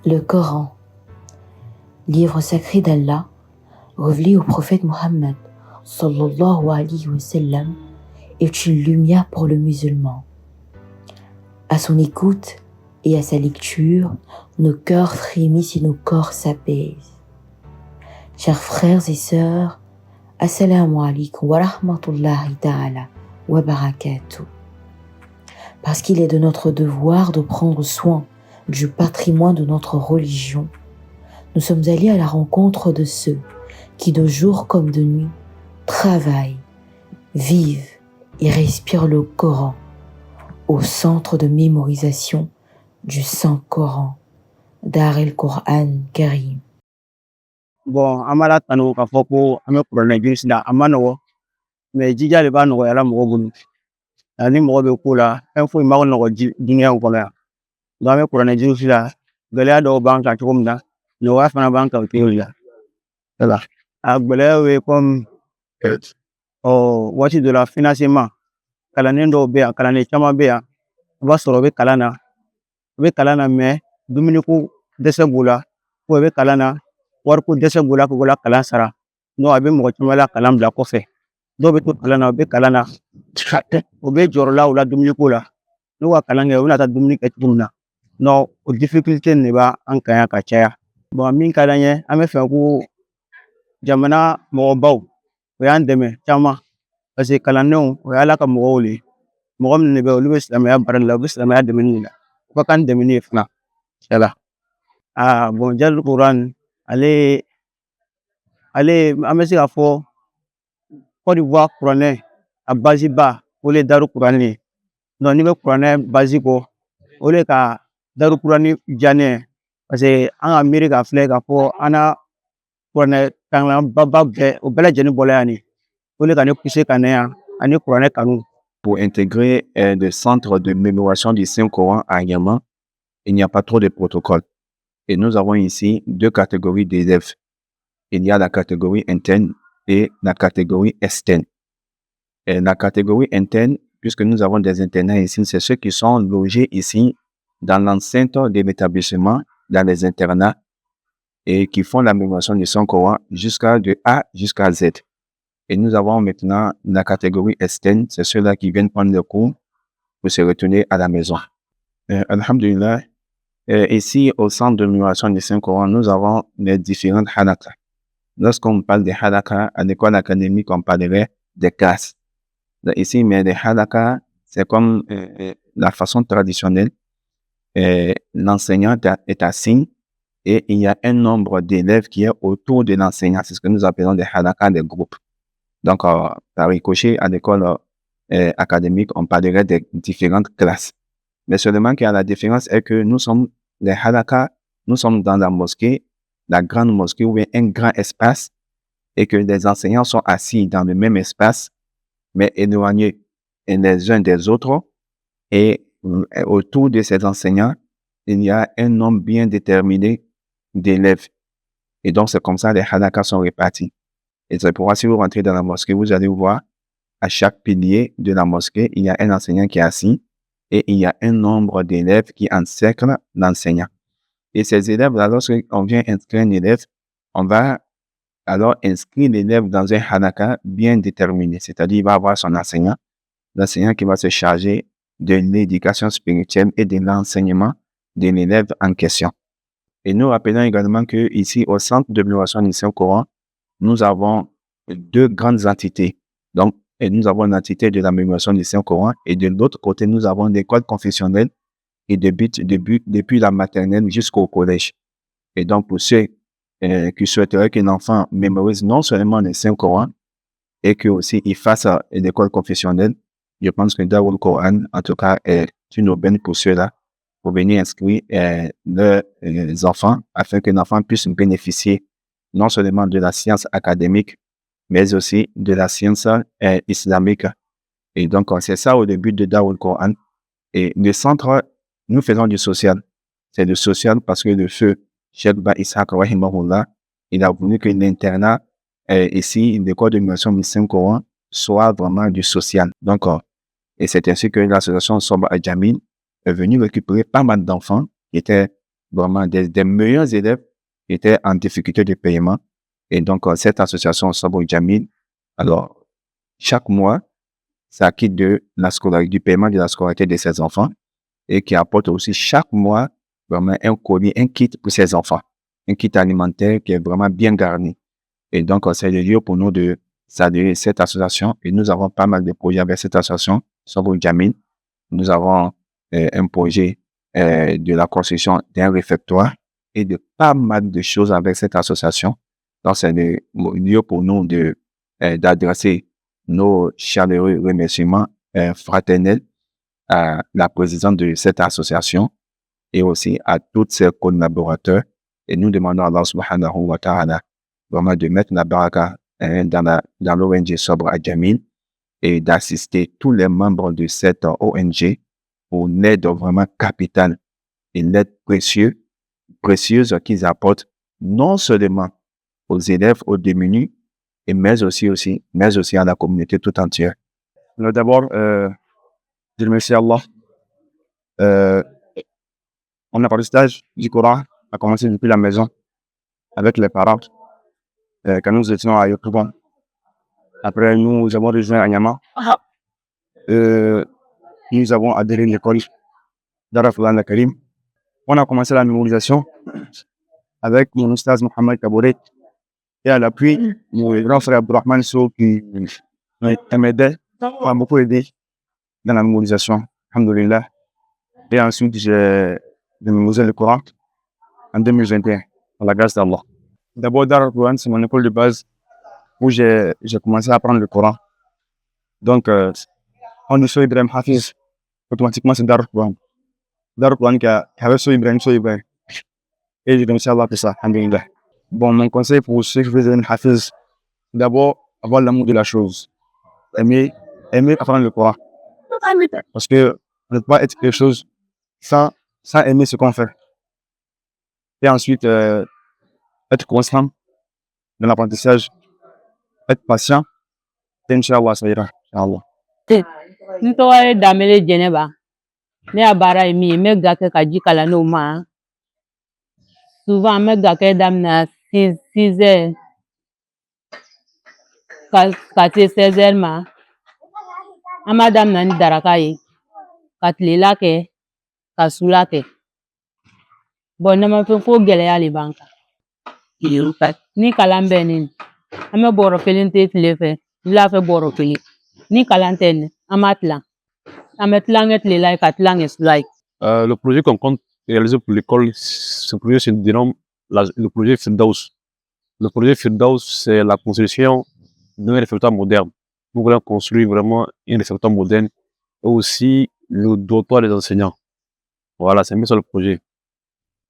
Le Coran, livre sacré d'Allah, révélé au prophète Mohammed sallallahu alayhi wa sallam, est une lumière pour le musulman. À son écoute et à sa lecture, nos cœurs frémissent et nos corps s'apaisent. Chers frères et sœurs, assalamu alaikum wa rahmatullahi ta'ala wa barakatuh. Parce qu'il est de notre devoir de prendre soin du patrimoine de notre religion, nous sommes allés à la rencontre de ceux qui, de jour comme de nuit, travaillent, vivent et respirent le Coran au centre de mémorisation du Saint-Coran, Dar el-Qur'an Karim. Bon, amala tanu ka fɔ ko an bɛ kuranɛ jurisi la a ma nɔgɔ mais jija de b'a nɔgɔyala mɔgɔw bolo ani mɔgɔ bɛ ko la fɛn foyi ma nɔgɔ diɲɛ kɔnɔ yan donc an bɛ kuranɛ jurisi la gɛlɛya dɔw b'an kan cogo min na nɔgɔya fana b'an kan cogo la voilà a gɛlɛyaw ye comme waati dɔ la financement kalannen dɔw bɛ yan kalanden caman bɛ yan i b'a sɔrɔ u bɛ kalan na mais dumuniko dɛsɛ b'u la u bɛ kalan na wariko dɛsɛ b'u la k'u la kalan sara donc a bɛ mɔgɔ caman la kalan bila kɔfɛ dɔw bɛ to kalan na u bɛ kalan na u bɛ jɔrɔla u la dumuniko la n'u ka kalan kɛ u bɛna taa dumuni kɛ cogo min na non o difficulté de b'an kan yan ka caya bon min ka d'an ye an bɛ fɛ ko jamana mɔgɔbaw o y'an dɛmɛ caman parce que kalandenw o y'Ala ka mɔgɔw le mɔgɔ minnu de bɛ olu bɛ silamɛya baara la u bɛ silamɛya dɛmɛni la u ka kan dɛmɛni ye fana voilà bon Darul Quran ale an bɛ se k'a fɔ Côte d'Ivoire kuranɛ a base ba o le Darul Quran ye donc n'i bɛ kuranɛ base kɔ o le ka Darul Quran diya ne ye parce que an ka miiri k'a filɛ k'a fɔ an na kuranɛ kalanbaba bɛɛ o bɛɛ lajɛlen bɔla yan de o le ka ne pousser ka na yan ani kuranɛ kanu. Pour intégrer des centres de mémorisation du Saint-Coran à Niamey, il n'y a pas trop de protocoles. Et nous avons ici deux catégories d'élèves. Il y a la catégorie interne et la catégorie externe. Et la catégorie interne, puisque nous avons des internats ici, c'est ceux qui sont logés ici dans l'enceinte de l'établissement, dans les internats, et qui font la mémorisation du Saint-Coran de A jusqu'à Z. Et nous avons maintenant la catégorie externe, c'est ceux-là qui viennent prendre le cours pour se retourner à la maison. Alhamdulillah, ici au centre de mémorisation du Saint-Coran, nous avons les différentes halakas. Lorsqu'on parle des halakas, à l'école académique, on parlerait des classes. Ici, mais les halakas, c'est comme la façon traditionnelle. L'enseignant est assis et il y a un nombre d'élèves qui est autour de l'enseignant. C'est ce que nous appelons des halakas, des groupes. Donc, par ricochet, à l'école académique, on parlerait des différentes classes. Mais seulement qu'il y a la différence est que nous sommes, les halakas, nous sommes dans la mosquée, la grande mosquée où il y a un grand espace et que les enseignants sont assis dans le même espace, mais éloignés les uns des autres. Et autour de ces enseignants, il y a un nombre bien déterminé d'élèves. Et donc, c'est comme ça que les halakas sont répartis. Et c'est pourquoi si vous rentrez dans la mosquée, vous allez voir à chaque pilier de la mosquée, il y a un enseignant qui est assis et il y a un nombre d'élèves qui encerclent l'enseignant. Et ces élèves, lorsqu'on vient inscrire un élève, on va alors inscrire l'élève dans un halaka bien déterminé. C'est-à-dire, il va avoir son enseignant, l'enseignant qui va se charger de l'éducation spirituelle et de l'enseignement de l'élève en question. Et nous rappelons également que ici, au centre de mémorisation du Saint-Coran, nous avons deux grandes entités. Donc, nous avons l'entité de la mémorisation du Saint-Coran et de l'autre côté, nous avons l'école confessionnelle et depuis la maternelle jusqu'au collège. Et donc, pour ceux qui souhaiteraient qu'un enfant mémorise non seulement le Saint-Coran et que aussi il fasse l'école confessionnelle, je pense que Darul Quran, en tout cas, est une aubaine pour ceux-là, pour venir inscrire leurs enfants afin que l'enfant puisse bénéficier non seulement de la science académique, mais aussi de la science islamique. Et donc, c'est ça au début de Darul Quran. Et le centre, nous faisons du social. C'est du social parce que le feu, Cheikh Ba Ishaq Rahimahullah, il a voulu que l'internat, ici, l'école de mémorisation du Saint-Coran, soit vraiment du social. Donc, et c'est ainsi que l'association Soba Jamil est venue récupérer pas mal d'enfants qui étaient vraiment des meilleurs élèves qui étaient en difficulté de paiement. Et donc, cette association Sabr Jamil, alors, chaque mois, ça quitte du paiement de la scolarité de ses enfants et qui apporte aussi chaque mois vraiment un colis, un kit pour ses enfants, un kit alimentaire qui est vraiment bien garni. Et donc, c'est le lieu pour nous de saluer cette association et nous avons pas mal de projets avec cette association, Sabr Jamil. Nous avons un projet de la construction d'un réfectoire et de pas mal de choses avec cette association. Donc, c'est le lieu pour nous d'adresser nos chaleureux remerciements fraternels à la présidente de cette association et aussi à tous ses collaborateurs. Et nous demandons à Allah subhanahu wa ta'ala vraiment de mettre la baraka dans l'ONG Sabr Jamil et d'assister tous les membres de cette ONG pour l'aide vraiment capitale et l'aide précieuse qu'ils apportent non seulement aux élèves, aux démunis, mais aussi à la communauté tout entière. Alors d'abord, je remercie Allah. On a parlé du Coran, a commencé depuis la maison avec les parents quand nous étions à Yopougon. Après, nous avons rejoint Anyama. Nous avons adhéré à l'école d'Arafoulan Karim. On a commencé la mémorisation avec mon ustaz Mohamed Kabouret et à l'appui, mon grand frère Abdurrahman Sow qui m'aidait, m'a beaucoup aidé dans la mémorisation, alhamdoulilah. Et ensuite, j'ai mémorisé le Coran en 2021, par la grâce d'Allah. D'abord, Dar al-Quran, c'est mon école de base où j'ai commencé à apprendre le Coran. Donc, on nous souhaite Ibrahim Hafiz, automatiquement c'est Dar al-Quran. Dar al-Quran qui avait Sow Ibrahim. Et je remercie Allah pour ça, alhamdoulilah. Bon, mon conseil pour ceux qui veulent devenir Hafiz, d'abord, avoir l'amour de la chose. Aimer apprendre le Coran. Parce que on ne peut pas être quelque chose sans aimer ce qu'on fait. Et ensuite, être constant dans l'apprentissage, être patient, et Inch'Allah, ça ira. Inch'Allah. N tɔgɔ ye Danbele Jɛnɛba. Ne ya baara ye min ye, n bɛ ga kɛ ka ji kalan n'o ma. Souvent, n bɛ ga kɛ daminɛ 6 heures ka se 16 heures ma. An b'a daminɛ ni daraka ye, ka tilela kɛ, ka sula kɛ. Bon, namafɛn ko gɛlɛya de b'an kan. Ni kalan bɛ nin, an bɛ bɔrɔ 1 te tile fɛ, wula fɛ bɔrɔ 1. Ni kalan tɛ nin, an b'a tilan. An bɛ tilan kɛ tilela ye, ka tilan kɛ sula ye. Le projet qu'on compte réaliser pour l'école, ce projet se dénomme le projet Firdaus. Le projet Firdaus, c'est la construction d'un réfectoire moderne. Nous voulons construire vraiment un réfectoire moderne et aussi le dortoir des enseignants. Voilà, c'est mis sur le projet.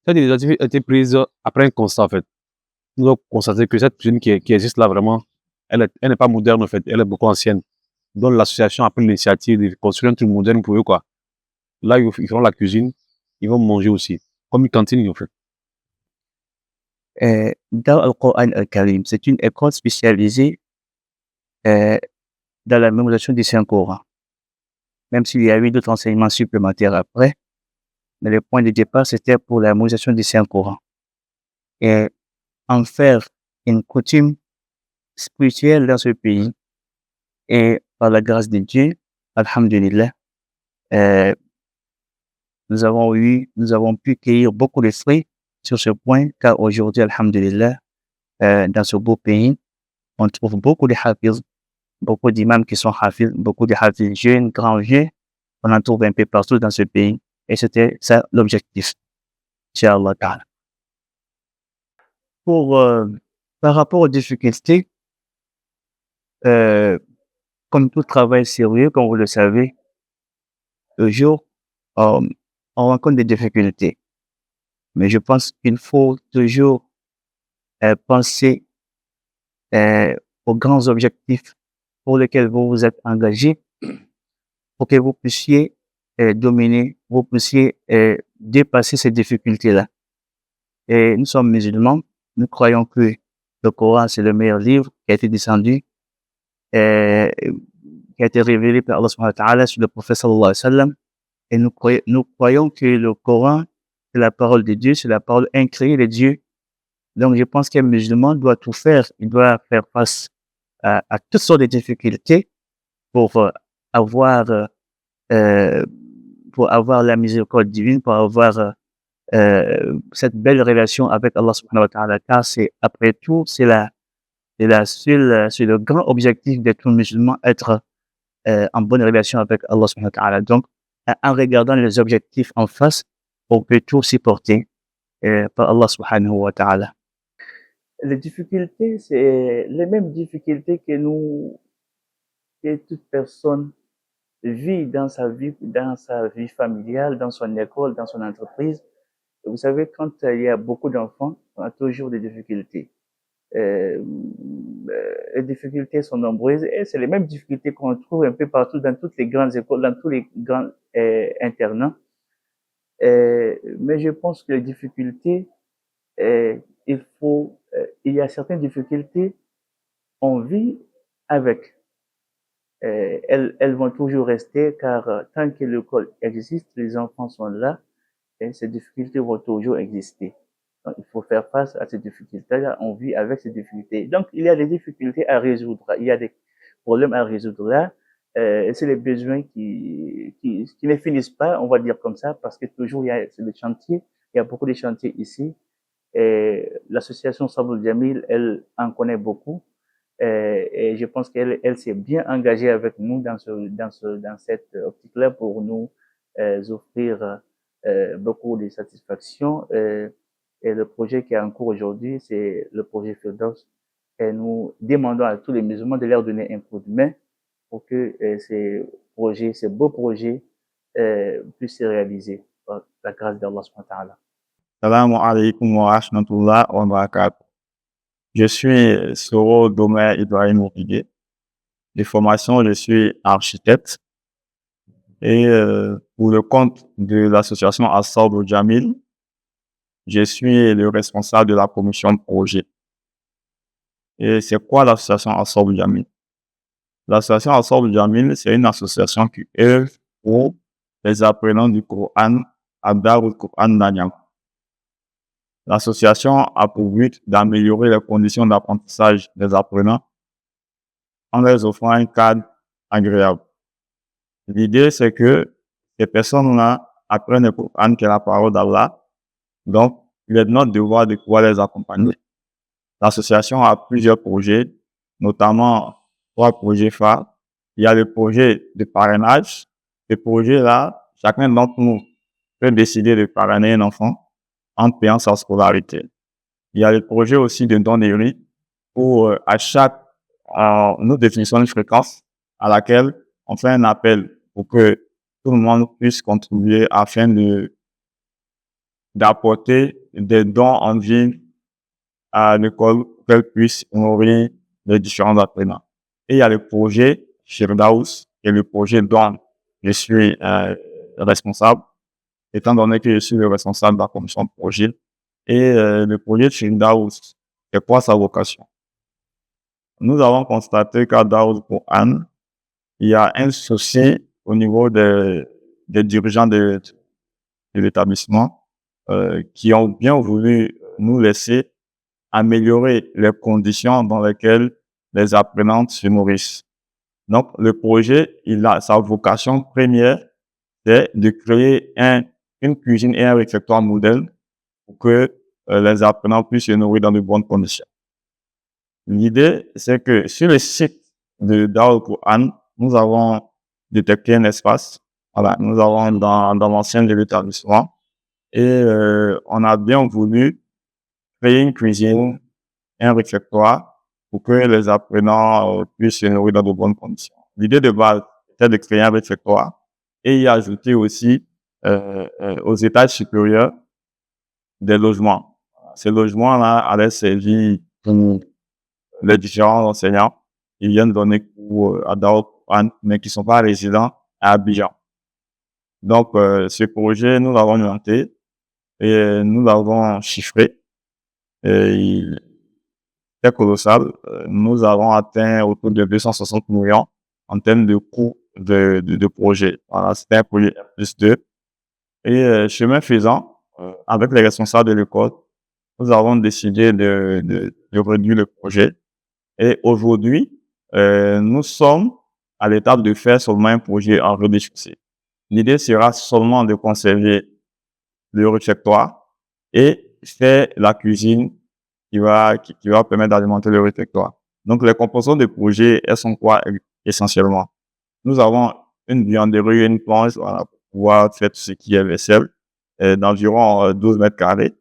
Cette initiative a été prise après un constat en fait. Nous avons constaté que cette cuisine qui existe là vraiment, elle n'est pas moderne en fait, elle est beaucoup ancienne. Donc l'association a pris l'initiative de construire un truc moderne pour eux quoi. Là, ils feront la cuisine, ils vont manger aussi. Comme une cantine, ils ont fait. Dar al-Quran al-Karim, c'est une école spécialisée dans la mémorisation du Saint-Coran. Même s'il y a eu d'autres enseignements supplémentaires après, mais le point de départ, c'était pour la mémorisation du Saint-Coran. Et en faire une coutume spirituelle dans ce pays, et par la grâce de Dieu, alhamdulillah, nous avons pu cueillir beaucoup de fruits sur ce point, car aujourd'hui, alhamdulillah, dans ce beau pays, on trouve beaucoup de hafiz, beaucoup d'imams qui sont hafiz, beaucoup de hafiz jeunes, grands vieux, on en trouve un peu partout dans ce pays, et c'était ça l'objectif, Inch'Allah ta'ala. Par rapport aux difficultés, comme tout travail sérieux, comme vous le savez, toujours, on rencontre des difficultés. Mais je pense qu'il faut toujours penser aux grands objectifs pour lesquels vous vous êtes engagés, pour que vous puissiez dominer, vous puissiez dépasser ces difficultés-là. Et nous sommes musulmans, nous croyons que le Coran, c'est le meilleur livre qui a été descendu, qui a été révélé par Allah subhanahu wa ta'ala sur le prophète sallallahu alayhi wa sallam. Et nous croyons que le Coran c'est la parole de Dieu, c'est la parole incréée de Dieu. Donc, je pense qu'un musulman doit tout faire. Il doit faire face à toutes sortes de difficultés pour avoir, euh, euh, pour avoir la miséricorde divine, pour avoir cette belle relation avec Allah subhanahu wa ta'ala. Car c'est, après tout, c'est le grand objectif d'être musulman, être en bonne relation avec Allah subhanahu wa ta'ala. Donc, en regardant les objectifs en face, on peut tout supporter par Allah subhanahu wa ta'ala. Les difficultés, c'est les mêmes difficultés que toute personne vit dans sa vie familiale, dans son école, dans son entreprise. Vous savez, quand il y a beaucoup d'enfants, on a toujours des difficultés. Les difficultés sont nombreuses et c'est les mêmes difficultés qu'on trouve un peu partout dans toutes les grandes écoles, dans tous les grands internats. Mais je pense que les difficultés, il y a certaines difficultés, on vit avec. Elles vont toujours rester car tant que l'école existe, les enfants sont là et ces difficultés vont toujours exister. Donc, il faut faire face à ces difficultés-là, on vit avec ces difficultés. Donc, il y a des difficultés à résoudre, il y a des problèmes à résoudre là. C'est les besoins qui ne finissent pas, on va dire comme ça, parce que toujours c'est des chantiers, il y a beaucoup de chantiers ici. Et l'association Sabrul Jamil, elle en connaît beaucoup. Et je pense qu'elle s'est bien engagée avec nous dans cette optique-là pour nous offrir beaucoup de satisfaction. Et le projet qui est en cours aujourd'hui, c'est le projet Firdaus. Et nous demandons à tous les musulmans de leur donner un coup de main pour que ces beaux projets puissent se réaliser par la grâce d'Allah subhanahu wa ta'ala. Salam alaikum wa rahmatullah wa barakatuh. Je suis Soro Domer Ibrahim Ourigué. De formation, je suis architecte. Et pour le compte de l'association As-Sabr Jamil, je suis le responsable de la commission de projet. Et c'est quoi l'association As-Sabr Jamil? L'association As-Sabr Jamil, c'est une association qui œuvre pour les apprenants du Coran à Darul Coran Nanyang. L'association a pour but d'améliorer les conditions d'apprentissage des apprenants en leur offrant un cadre agréable. L'idée, c'est que ces personnes-là apprennent le Coran, qui est la parole d'Allah. Donc, il est de notre devoir de pouvoir les accompagner. L'association a plusieurs projets, notamment 3 projets phares. Il y a le projet de parrainage. Ce projet-là, chacun d'entre nous peut décider de parrainer un enfant en payant sa scolarité. Il y a le projet aussi de donnerie où à chaque nous définissons une fréquence à laquelle on fait un appel pour que tout le monde puisse contribuer afin d'apporter des dons en vie à l'école pour qu'elle puisse nourrir les différents apprenants. Et il y a le projet Firdaus, qui est le projet dont je suis responsable, étant donné que je suis le responsable de la commission de projet. Et le projet Firdaus, c'est quoi sa vocation? Nous avons constaté qu'à Darul Quran, il y a un souci au niveau des dirigeants de l'établissement qui ont bien voulu nous laisser améliorer les conditions dans lesquelles les apprenants se nourrissent. Donc, le projet, sa vocation première, c'est de créer une cuisine et un réfectoire modèle pour que les apprenants puissent se nourrir dans de bonnes conditions. L'idée, c'est que sur le site de Darul Quran, nous avons détecté un espace. Voilà, nous avons dans l'ancien de l'établissement et on a bien voulu créer une cuisine, un réfectoire pour que les apprenants puissent se nourrir dans de bonnes conditions. L'idée de base était de créer un réfectoire et y ajouter aussi aux étages supérieurs des logements. Ces logements-là allaient servir pour les différents enseignants qui viennent donner cours à Darul Quran, mais qui ne sont pas résidents à Abidjan. Donc, ce projet, nous l'avons monté et nous l'avons chiffré. Et c'est colossal. Nous avons atteint autour de 260 millions en termes de coûts de projet. Voilà, c'était un projet R+2. Et chemin faisant, avec les responsables de l'école, nous avons décidé de réduire le projet. Et aujourd'hui, nous sommes à l'étape de faire seulement un projet en rez-de-chaussée. L'idée sera seulement de conserver le réfectoire et faire la cuisine qui va permettre d'alimenter le réfectoire. Donc, les composants du projet, elles sont quoi essentiellement? Nous avons une vianderie et une planche pour pouvoir faire tout ce qui est vaisselle d'environ 12 mètres carrés.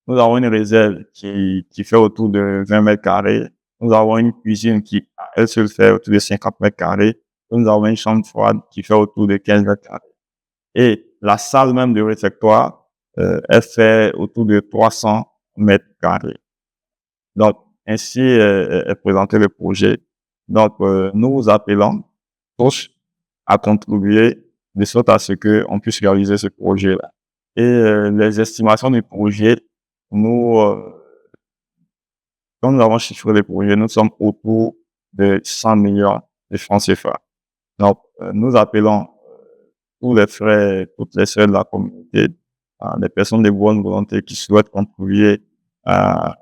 Nous avons une réserve qui fait autour de 20 mètres carrés. Nous avons une cuisine qui, elle seule, fait autour de 50 mètres carrés. Nous avons une chambre froide qui fait autour de 15 mètres carrés. Et la salle même de réfectoire, elle fait autour de 300 mètres carrés. Donc, ainsi est présenté le projet. Donc, nous vous appelons tous à contribuer de sorte à ce qu'on puisse réaliser ce projet-là. Et les estimations du projet, quand nous avons chiffré le projet, nous sommes autour de 100 millions de francs CFA. Donc, nous appelons toutes les sphères de la communauté, des personnes de bonne volonté qui souhaitent contribuer à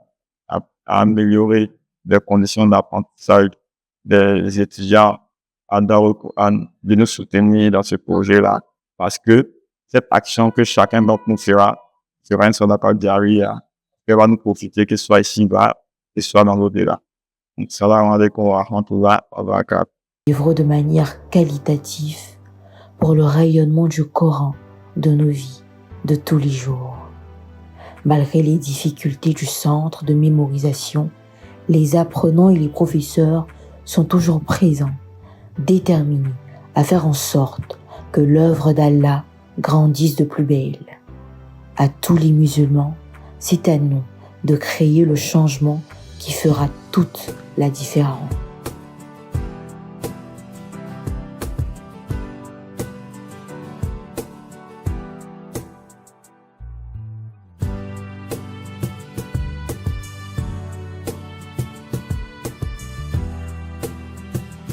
améliorer les conditions d'apprentissage des étudiants à de nous soutenir dans ce projet-là, parce que cette action que chacun d'entre nous fera une sadaqa jariya qui va nous profiter, que ce soit ici-bas, que ce soit dans l'au-delà. Salam alaikum wa rahmatullahi wa barakatuh. Vivre de manière qualitative pour le rayonnement du Coran de nos vies de tous les jours. Malgré les difficultés du centre de mémorisation, les apprenants et les professeurs sont toujours présents, déterminés à faire en sorte que l'œuvre d'Allah grandisse de plus belle. À tous les musulmans, c'est à nous de créer le changement qui fera toute la différence.